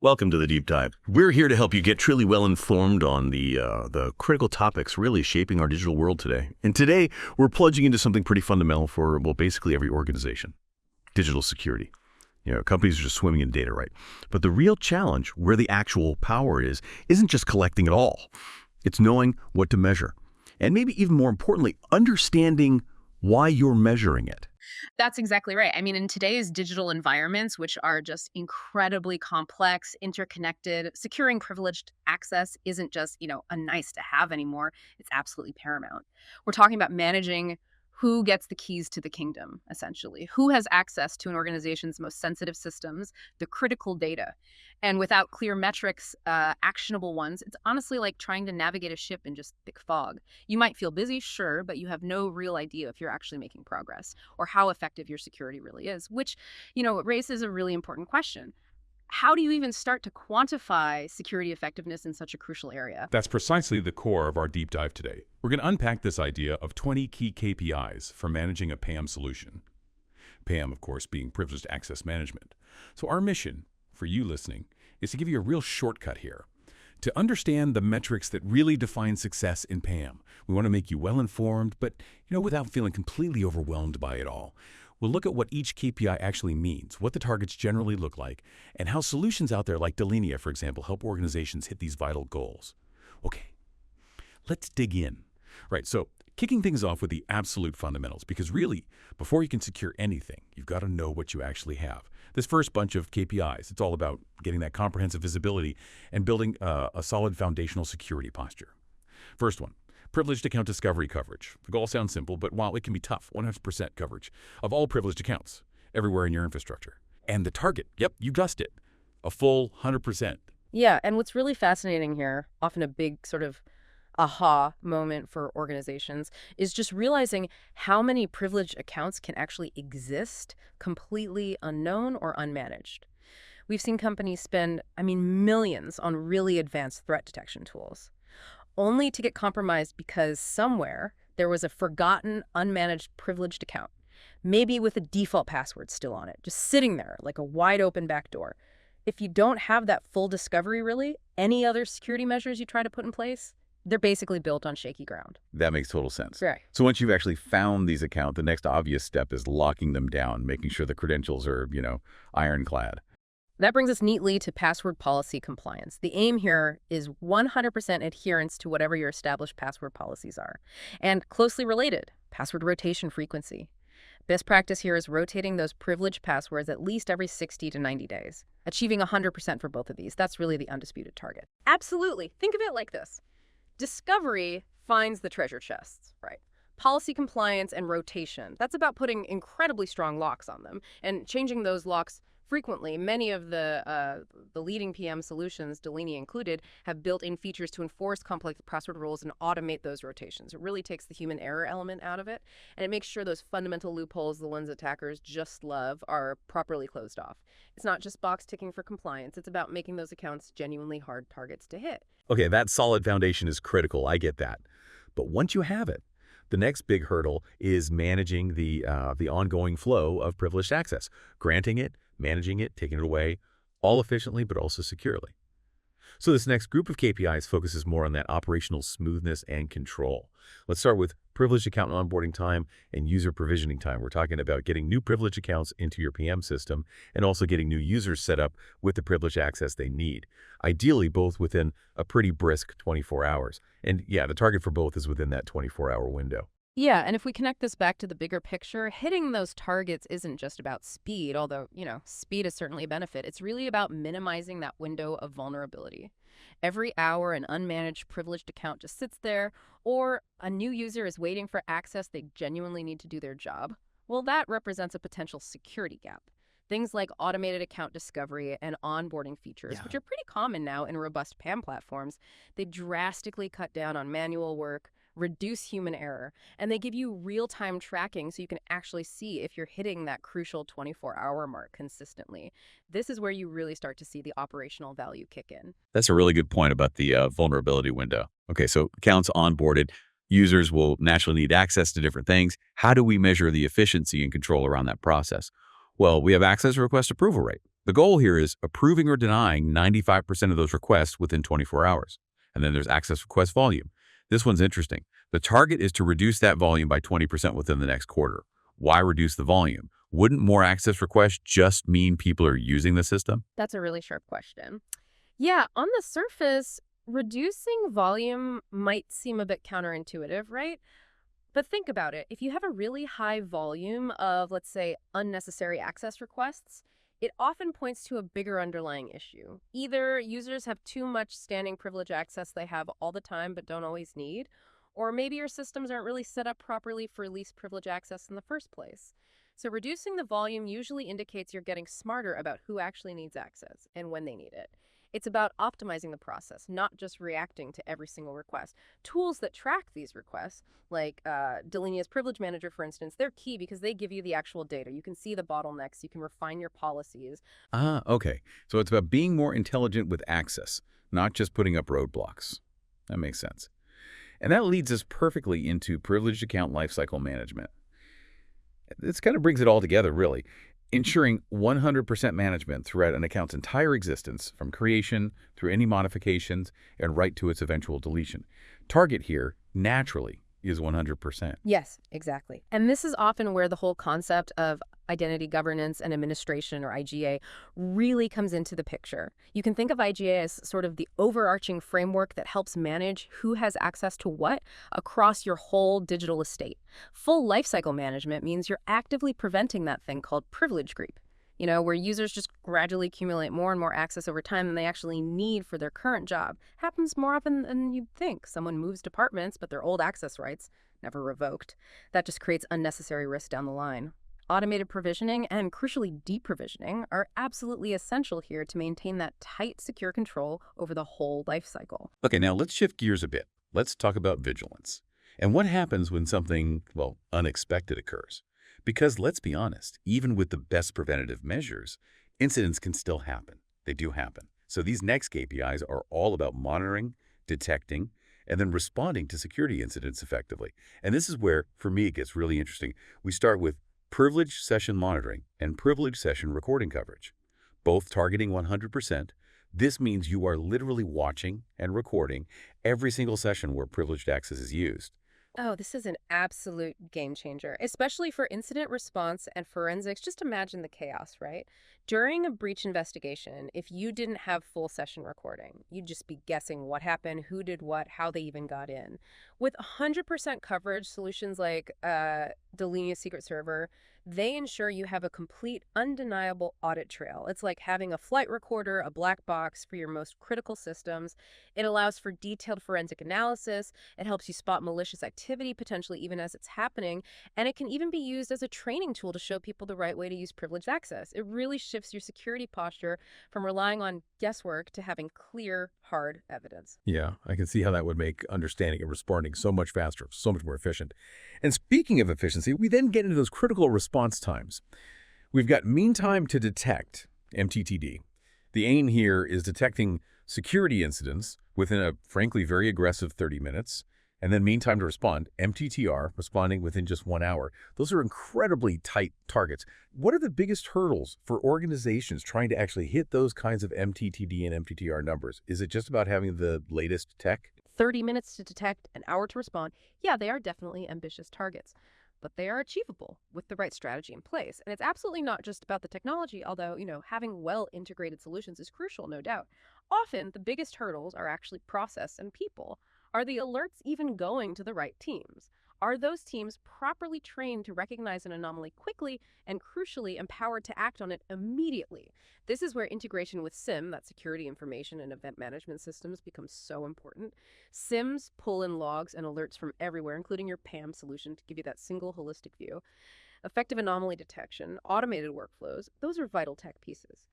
Welcome to the Deep Dive. We're here to help you get truly well informed on the critical topics really shaping our digital world today. And today, we're plunging into something pretty fundamental for, well, basically every organization: digital security. Companies are just swimming in data, right? But the real challenge, where the actual power is, isn't just collecting it all. It's knowing what to measure. And maybe even more importantly, understanding why you're measuring it. That's exactly right. I mean, in today's digital environments, which are just incredibly complex, interconnected, securing privileged access isn't just, a nice to have anymore. It's absolutely paramount. We're talking about managing who gets the keys to the kingdom, essentially, who has access to an organization's most sensitive systems, the critical data. And without clear metrics, actionable ones, it's honestly like trying to navigate a ship in just thick fog. You might feel busy, sure, but you have no real idea if you're actually making progress or how effective your security really is, which, it raises a really important question. How do you even start to quantify security effectiveness in such a crucial area? That's precisely the core of our deep dive today. We're going to unpack this idea of 20 key KPIs for managing a PAM solution. PAM, of course, being privileged access management. So our mission, for you listening, is to give you a real shortcut here. To understand the metrics that really define success in PAM. We want to make you well-informed, but without feeling completely overwhelmed by it all. We'll look at what each KPI actually means, what the targets generally look like, and how solutions out there like Delinea, for example, help organizations hit these vital goals. Okay, let's dig in. Right, so kicking things off with the absolute fundamentals, because really, before you can secure anything, you've got to know what you actually have. This first bunch of KPIs, it's all about getting that comprehensive visibility and building a solid foundational security posture. First one. Privileged account discovery coverage. The goal sounds simple, but while it can be tough, 100% coverage of all privileged accounts everywhere in your infrastructure. And the target, yep, you guessed it, a full 100%. Yeah, and what's really fascinating here, often a big sort of aha moment for organizations, is just realizing how many privileged accounts can actually exist completely unknown or unmanaged. We've seen companies spend, millions on really advanced threat detection tools, only to get compromised because somewhere there was a forgotten, unmanaged privileged account, maybe with a default password still on it, just sitting there like a wide open back door. If you don't have that full discovery, really, any other security measures you try to put in place, they're basically built on shaky ground. That makes total sense. Right. So once you've actually found these accounts, the next obvious step is locking them down, making sure the credentials are, ironclad. That brings us neatly to password policy compliance. The aim here is 100% adherence to whatever your established password policies are. And closely related, password rotation frequency. Best practice here is rotating those privileged passwords at least every 60 to 90 days. Achieving 100% for both of these, that's really the undisputed target. Absolutely. Think of it like this. Discovery finds the treasure chests, right? Policy compliance and rotation, that's about putting incredibly strong locks on them and changing those locks frequently. Many of the leading PM solutions, Delinea included, have built-in features to enforce complex password rules and automate those rotations. It really takes the human error element out of it, and it makes sure those fundamental loopholes the ones attackers just love are properly closed off. It's not just box ticking for compliance. It's about making those accounts genuinely hard targets to hit. Okay, that solid foundation is critical. I get that. But once you have it, the next big hurdle is managing the ongoing flow of privileged access, granting it, managing it, taking it away, all efficiently but also securely. So this next group of KPIs focuses more on that operational smoothness and control. Let's start with privileged account onboarding time and user provisioning time. We're talking about getting new privileged accounts into your PM system and also getting new users set up with the privileged access they need. Ideally, both within a pretty brisk 24 hours. And yeah, the target for both is within that 24-hour window. Yeah, and if we connect this back to the bigger picture, hitting those targets isn't just about speed, although, speed is certainly a benefit. It's really about minimizing that window of vulnerability. Every hour an unmanaged privileged account just sits there, or a new user is waiting for access they genuinely need to do their job, well, that represents a potential security gap. Things like automated account discovery and onboarding features, which are pretty common now in robust PAM platforms, they drastically cut down on manual work, reduce human error, and they give you real-time tracking so you can actually see if you're hitting that crucial 24-hour mark consistently. This is where you really start to see the operational value kick in. That's a really good point about the vulnerability window. Okay, so accounts onboarded, users will naturally need access to different things. How do we measure the efficiency and control around that process? Well, we have access request approval rate. The goal here is approving or denying 95% of those requests within 24 hours. And then there's access request volume. This one's interesting. The target is to reduce that volume by 20% within the next quarter. Why reduce the volume? Wouldn't more access requests just mean people are using the system? That's a really sharp question. Yeah, on the surface, reducing volume might seem a bit counterintuitive, right? But think about it. If you have a really high volume of, let's say, unnecessary access requests, it often points to a bigger underlying issue. Either users have too much standing privilege access they have all the time but don't always need, or maybe your systems aren't really set up properly for least privilege access in the first place. So reducing the volume usually indicates you're getting smarter about who actually needs access and when they need it. It's about optimizing the process, not just reacting to every single request. Tools that track these requests, like Delinea's Privilege Manager, for instance, they're key because they give you the actual data. You can see the bottlenecks. You can refine your policies. Ah, okay. So it's about being more intelligent with access, not just putting up roadblocks. That makes sense. And that leads us perfectly into privileged account lifecycle management. This kind of brings it all together, really. Ensuring 100% management throughout an account's entire existence, from creation through any modifications and right to its eventual deletion. Target here, naturally, is 100%. Yes, exactly. And this is often where the whole concept of identity governance and administration, or IGA, really comes into the picture. You can think of IGA as sort of the overarching framework that helps manage who has access to what across your whole digital estate. Full lifecycle management means you're actively preventing that thing called privilege creep, where users just gradually accumulate more and more access over time than they actually need for their current job. Happens more often than you'd think. Someone moves departments, but their old access rights never revoked. That just creates unnecessary risk down the line. Automated provisioning and, crucially, deprovisioning are absolutely essential here to maintain that tight, secure control over the whole life cycle. Okay, now let's shift gears a bit. Let's talk about vigilance. And what happens when something, well, unexpected occurs? Because let's be honest, even with the best preventative measures, incidents can still happen. They do happen. So these next KPIs are all about monitoring, detecting, and then responding to security incidents effectively. And this is where, for me, it gets really interesting. We start with privilege session monitoring and privilege session recording coverage, both targeting 100%. This means you are literally watching and recording every single session where privileged access is used. Oh, this is an absolute game changer, especially for incident response and forensics. Just imagine the chaos, right? During a breach investigation, if you didn't have full session recording, you'd just be guessing what happened, who did what, how they even got in. With 100% coverage, solutions like Delinea Secret Server, they ensure you have a complete, undeniable audit trail. It's like having a flight recorder, a black box for your most critical systems. It allows for detailed forensic analysis. It helps you spot malicious activity, potentially even as it's happening. And it can even be used as a training tool to show people the right way to use privileged access. It really shifts your security posture from relying on guesswork to having clear, hard evidence. Yeah, I can see how that would make understanding and responding so much faster, so much more efficient. And speaking of efficiency, we then get into those critical response times. We've got mean time to detect, MTTD. The aim here is detecting security incidents within a, frankly, very aggressive 30 minutes, and then mean time to respond, MTTR, responding within just 1 hour. Those are incredibly tight targets. What are the biggest hurdles for organizations trying to actually hit those kinds of MTTD and MTTR numbers? Is it just about having the latest tech? 30 minutes to detect, an hour to respond. Yeah, they are definitely ambitious targets, but they are achievable with the right strategy in place. And it's absolutely not just about the technology, although, having well-integrated solutions is crucial, no doubt. Often, the biggest hurdles are actually process and people. Are the alerts even going to the right teams? Are those teams properly trained to recognize an anomaly quickly and, crucially, empowered to act on it immediately? This is where integration with SIM, that security information and event management systems, becomes so important. SIMs pull in logs and alerts from everywhere, including your PAM solution, to give you that single holistic view. Effective anomaly detection, automated workflows, those are vital tech pieces.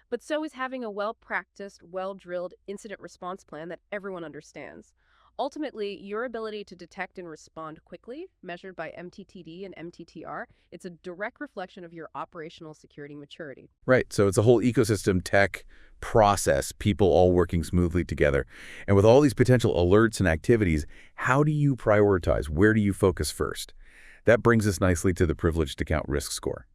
But so is having a well-practiced, well-drilled incident response plan that everyone understands. Ultimately, your ability to detect and respond quickly, measured by MTTD and MTTR, it's a direct reflection of your operational security maturity. Right. So it's a whole ecosystem, tech, process, people all working smoothly together. And with all these potential alerts and activities, how do you prioritize? Where do you focus first? That brings us nicely to the privileged account risk score.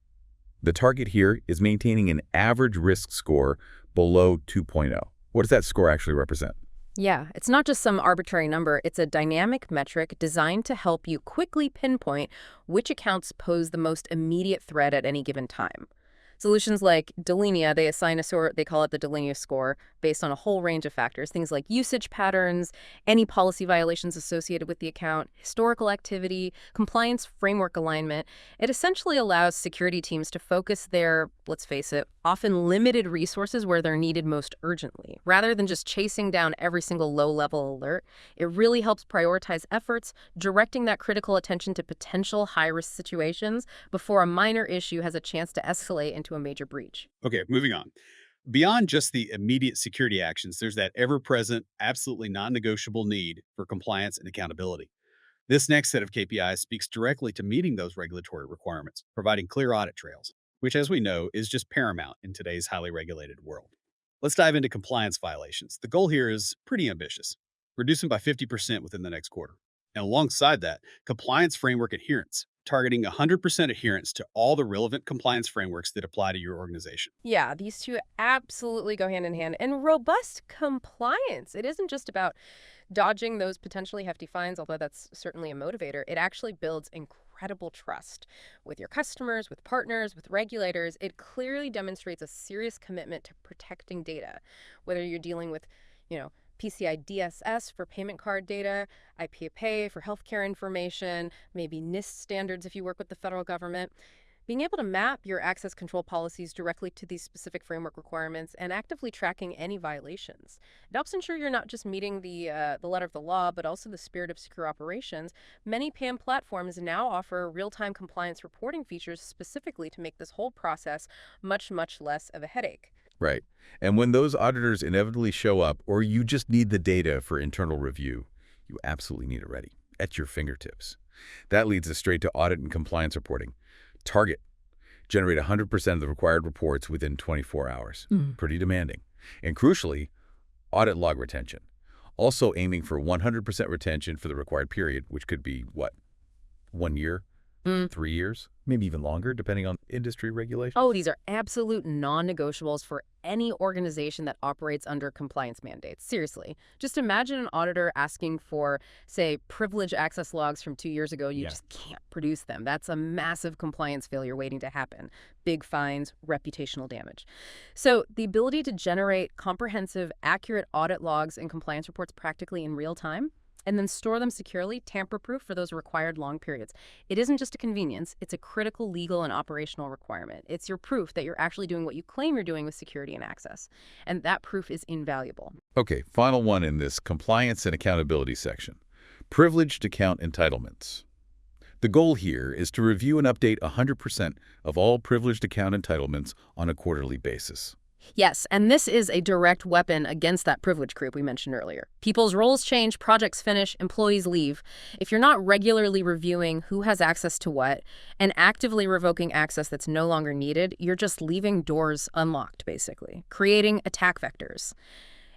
The target here is maintaining an average risk score below 2.0. What does that score actually represent? Yeah, it's not just some arbitrary number. It's a dynamic metric designed to help you quickly pinpoint which accounts pose the most immediate threat at any given time. Solutions like Delinea, they assign a score, they call it the Delinea score, based on a whole range of factors, things like usage patterns, any policy violations associated with the account, historical activity, compliance framework alignment. It essentially allows security teams to focus their, let's face it, often limited resources where they're needed most urgently. Rather than just chasing down every single low-level alert, it really helps prioritize efforts, directing that critical attention to potential high-risk situations before a minor issue has a chance to escalate into a major breach. Okay, moving on. Beyond just the immediate security actions, there's that ever-present, absolutely non-negotiable need for compliance and accountability. This next set of KPIs speaks directly to meeting those regulatory requirements, providing clear audit trails, which, as we know, is just paramount in today's highly regulated world. Let's dive into compliance violations. The goal here is pretty ambitious. Reduce them by 50% within the next quarter. And alongside that, compliance framework adherence, targeting 100% adherence to all the relevant compliance frameworks that apply to your organization. Yeah, these two absolutely go hand in hand. And robust compliance. It isn't just about dodging those potentially hefty fines, although that's certainly a motivator. It actually builds incredible trust with your customers, with partners, with regulators. It clearly demonstrates a serious commitment to protecting data, whether you're dealing with, PCI DSS for payment card data, IPA for healthcare information, maybe NIST standards if you work with the federal government. Being able to map your access control policies directly to these specific framework requirements and actively tracking any violations. It helps ensure you're not just meeting the letter of the law, but also the spirit of secure operations. Many PAM platforms now offer real-time compliance reporting features specifically to make this whole process much, much less of a headache. Right. And when those auditors inevitably show up, or you just need the data for internal review, you absolutely need it ready, at your fingertips. That leads us straight to audit and compliance reporting. Target. Generate 100% of the required reports within 24 hours. Pretty demanding. And crucially, audit log retention. Also aiming for 100% retention for the required period, which could be, 1 year? 3 years, maybe even longer, depending on industry regulations. Oh, these are absolute non-negotiables for any organization that operates under compliance mandates. Seriously. Just imagine an auditor asking for, say, privileged access logs from 2 years ago. You just can't produce them. That's a massive compliance failure waiting to happen. Big fines, reputational damage. So the ability to generate comprehensive, accurate audit logs and compliance reports practically in real time, and then store them securely, tamper-proof for those required long periods. It isn't just a convenience, it's a critical legal and operational requirement. It's your proof that you're actually doing what you claim you're doing with security and access. And that proof is invaluable. Okay, final one in this compliance and accountability section. Privileged account entitlements. The goal here is to review and update 100% of all privileged account entitlements on a quarterly basis. Yes, and this is a direct weapon against that privilege creep we mentioned earlier. People's roles change, projects finish, employees leave. If you're not regularly reviewing who has access to what and actively revoking access that's no longer needed, you're just leaving doors unlocked, basically, creating attack vectors.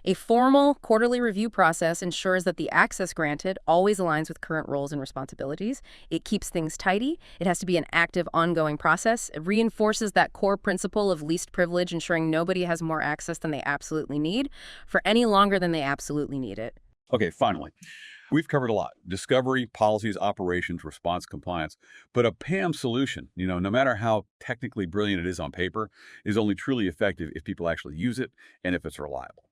A formal quarterly review process ensures that the access granted always aligns with current roles and responsibilities. It keeps things tidy. It has to be an active, ongoing process. It reinforces that core principle of least privilege, ensuring nobody has more access than they absolutely need for any longer than they absolutely need it. Okay, finally, we've covered a lot. Discovery, policies, operations, response, compliance. But a PAM solution, no matter how technically brilliant it is on paper, is only truly effective if people actually use it and if it's reliable.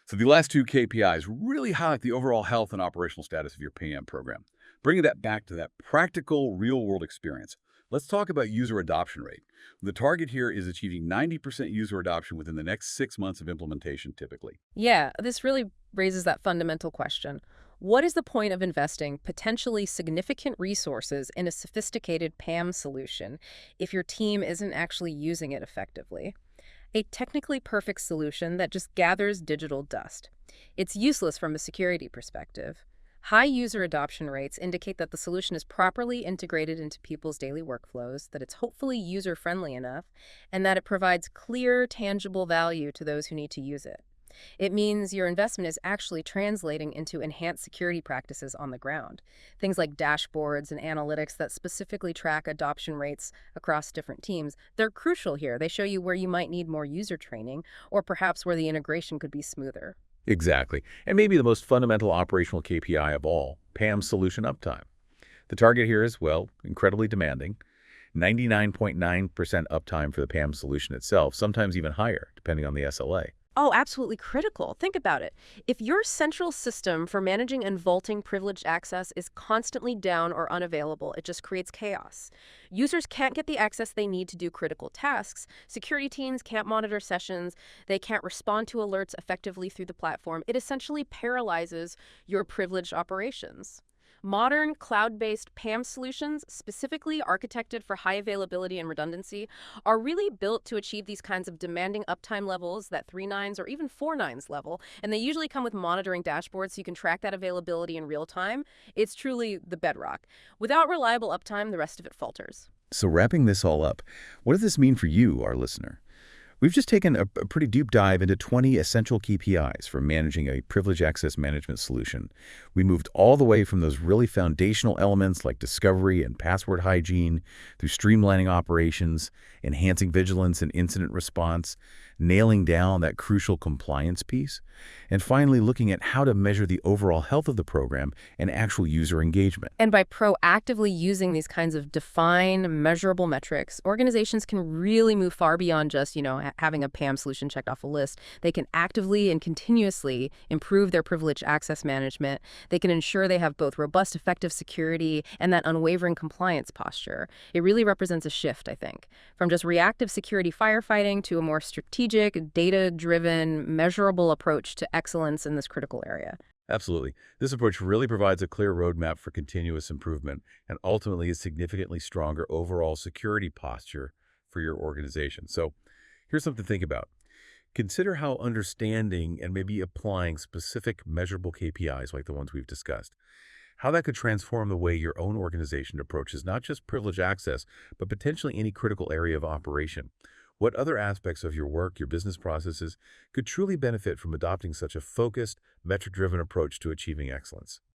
So the last two KPIs really highlight the overall health and operational status of your PAM program. Bringing that back to that practical, real-world experience. Let's talk about user adoption rate. The target here is achieving 90% user adoption within the next 6 months of implementation, typically. Yeah, this really raises that fundamental question. What is the point of investing potentially significant resources in a sophisticated PAM solution if your team isn't actually using it effectively? A technically perfect solution that just gathers digital dust. It's useless from a security perspective. High user adoption rates indicate that the solution is properly integrated into people's daily workflows, that it's hopefully user-friendly enough, and that it provides clear, tangible value to those who need to use it. It means your investment is actually translating into enhanced security practices on the ground. Things like dashboards and analytics that specifically track adoption rates across different teams, they're crucial here. They show you where you might need more user training or perhaps where the integration could be smoother. Exactly. And maybe the most fundamental operational KPI of all, PAM solution uptime. The target here is, well, incredibly demanding. 99.9% uptime for the PAM solution itself, sometimes even higher, depending on the SLA. Oh, absolutely critical. Think about it. If your central system for managing and vaulting privileged access is constantly down or unavailable, it just creates chaos. Users can't get the access they need to do critical tasks. Security teams can't monitor sessions. They can't respond to alerts effectively through the platform. It essentially paralyzes your privileged operations. Modern cloud-based PAM solutions, specifically architected for high availability and redundancy, are really built to achieve these kinds of demanding uptime levels, that 3 nines or even 4 nines level, and they usually come with monitoring dashboards so you can track that availability in real time. It's truly the bedrock. Without reliable uptime, the rest of it falters. So wrapping this all up, what does this mean for you, our listener? We've just taken a pretty deep dive into 20 essential KPIs for managing a privileged access management solution. We moved all the way from those really foundational elements like discovery and password hygiene, through streamlining operations, enhancing vigilance and incident response, nailing down that crucial compliance piece, and finally looking at how to measure the overall health of the program and actual user engagement. And by proactively using these kinds of defined, measurable metrics, organizations can really move far beyond just, having a PAM solution checked off a list. They can actively and continuously improve their privileged access management. They can ensure they have both robust, effective security and that unwavering compliance posture. It really represents a shift, I think, from just reactive security firefighting to a more strategic, data-driven, measurable approach to excellence in this critical area. Absolutely. This approach really provides a clear roadmap for continuous improvement and ultimately a significantly stronger overall security posture for your organization. So here's something to think about. Consider how understanding and maybe applying specific measurable KPIs like the ones we've discussed, how that could transform the way your own organization approaches not just privileged access, but potentially any critical area of operation. What other aspects of your work, your business processes, could truly benefit from adopting such a focused, metric-driven approach to achieving excellence?